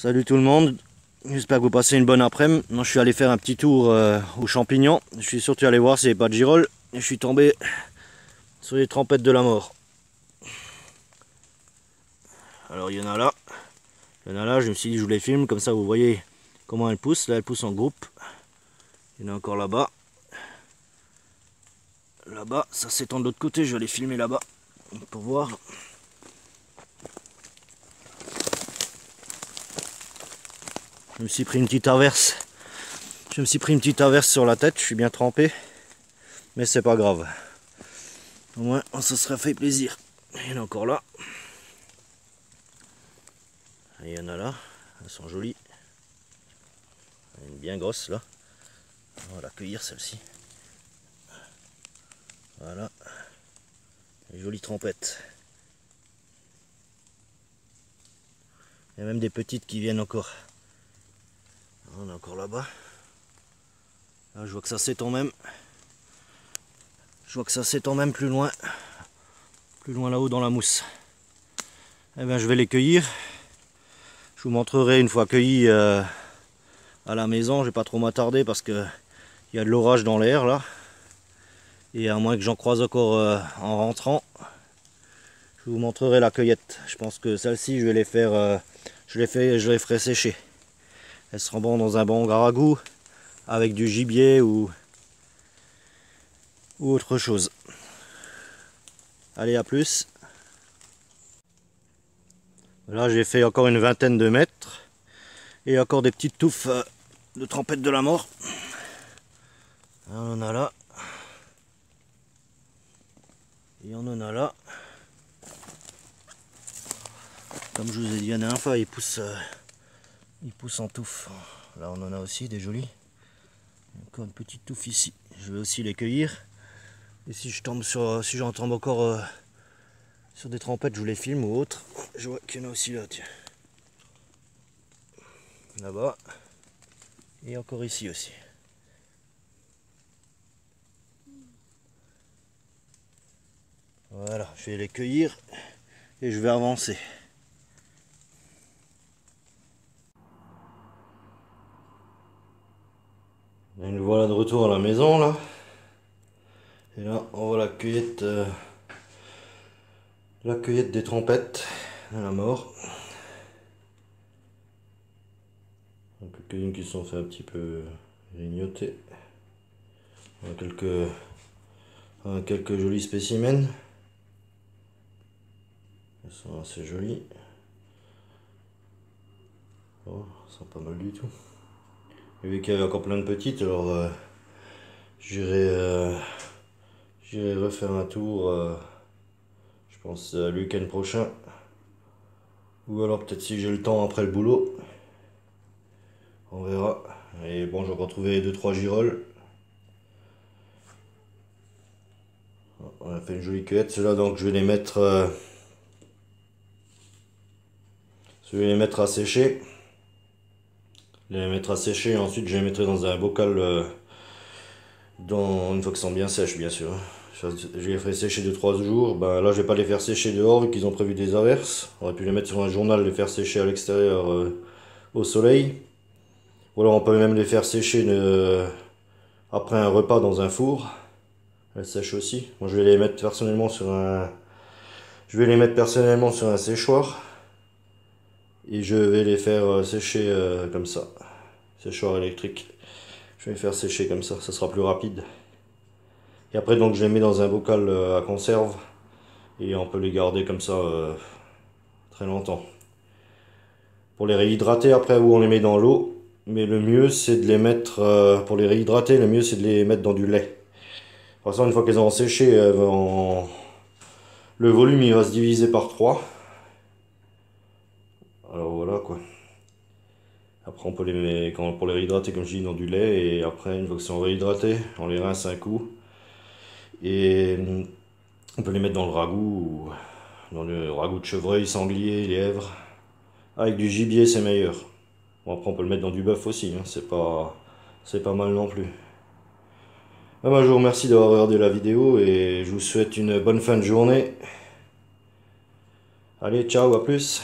Salut tout le monde, j'espère que vous passez une bonne après-midi. Je suis allé faire un petit tour aux champignons. Je suis surtout allé voir s'il n'y avait pas de girolles. Et je suis tombé sur les trempettes de la mort. Alors il y en a là. Il y en a là, je me suis dit je vous les filme, comme ça vous voyez comment elles poussent. Là elles poussent en groupe. Il y en a encore là-bas. Là-bas, ça s'étend de l'autre côté, je vais les filmer là-bas pour voir. Je me suis pris une petite averse. Je me suis pris une petite averse sur la tête, je suis bien trempé. Mais c'est pas grave. Au moins, on se serait fait plaisir. Il y en a encore là. Et il y en a là. Elles sont jolies. Il y en a une bien grosse là. On va la cueillir celle-ci. Voilà. Une jolie trempette. Il y a même des petites qui viennent encore. On est encore là-bas. Là, je vois que ça s'étend même. Je vois que ça s'étend même plus loin. Plus loin là-haut dans la mousse. Eh bien, je vais les cueillir. Je vous montrerai une fois cueillis à la maison. Je vais pas trop m'attarder parce que il y a de l'orage dans l'air là. Et à moins que j'en croise encore en rentrant, je vous montrerai la cueillette. Je pense que celle-ci, je vais les faire, je les ferai sécher. Elles seront bonnes dans un bon ragoût avec du gibier ou autre chose. Allez, à plus. Là, j'ai fait encore une vingtaine de mètres et encore des petites touffes de trempettes de la mort. On en a là. Et on en a là. Comme je vous ai dit la dernière fois, ils poussent en touffe. Là on en a aussi des jolis. Encore une petite touffe ici. Je vais aussi les cueillir. Et si je tombe sur, si j'en tombe encore sur des trempettes, je vous les filme ou autres. Je vois qu'il y en a aussi là, tiens. Là-bas. Et encore ici aussi. Voilà, je vais les cueillir et je vais avancer. Et nous voilà de retour à la maison là. Et là on voit la cueillette des trempettes à la mort. Donc quelques-unes qui se sont fait un petit peu grignoter. On a quelques jolis spécimens. Elles sont assez jolies. Oh, elles sont pas mal du tout. J'ai vu qu'il y avait encore plein de petites, alors j'irai refaire un tour, je pense le week-end prochain. Ou alors peut-être si j'ai le temps après le boulot. On verra. Et bon, j'ai encore trouvé 2-3 girolles. On a fait une jolie cueillette. Ceux-là, donc je vais les mettre à sécher. Les mettre à sécher, ensuite je les mettrai dans un bocal une fois qu'ils sont bien sèches, bien sûr. Je les ferai sécher 2-3 jours. Ben là, je vais pas les faire sécher dehors vu qu'ils ont prévu des averses. On aurait pu les mettre sur un journal, les faire sécher à l'extérieur au soleil. Ou alors on peut même les faire sécher après un repas dans un four. Elles sèchent aussi. Moi, je vais les mettre personnellement sur un séchoir. Et je vais les faire sécher comme ça. Séchoir électrique. Je vais les faire sécher comme ça sera plus rapide. Et après donc je les mets dans un bocal à conserve. Et on peut les garder comme ça très longtemps. Pour les réhydrater après, où on les met dans l'eau. Mais le mieux c'est de les mettre, pour les réhydrater, le mieux c'est de les mettre dans du lait. De toute façon, une fois qu'elles ont séché, le volume il va se diviser par 3. Alors voilà quoi. Après on peut les mettre, pour les réhydrater comme je dis, dans du lait. Et après une fois qu'ils sont réhydratés, on les rince un coup. Et on peut les mettre dans le ragoût, dans le ragoût de chevreuil, sanglier, lièvre. Avec du gibier c'est meilleur. Bon, après on peut le mettre dans du bœuf aussi, hein. C'est pas mal non plus. Moi je vous remercie d'avoir regardé la vidéo et je vous souhaite une bonne fin de journée. Allez, ciao, à plus.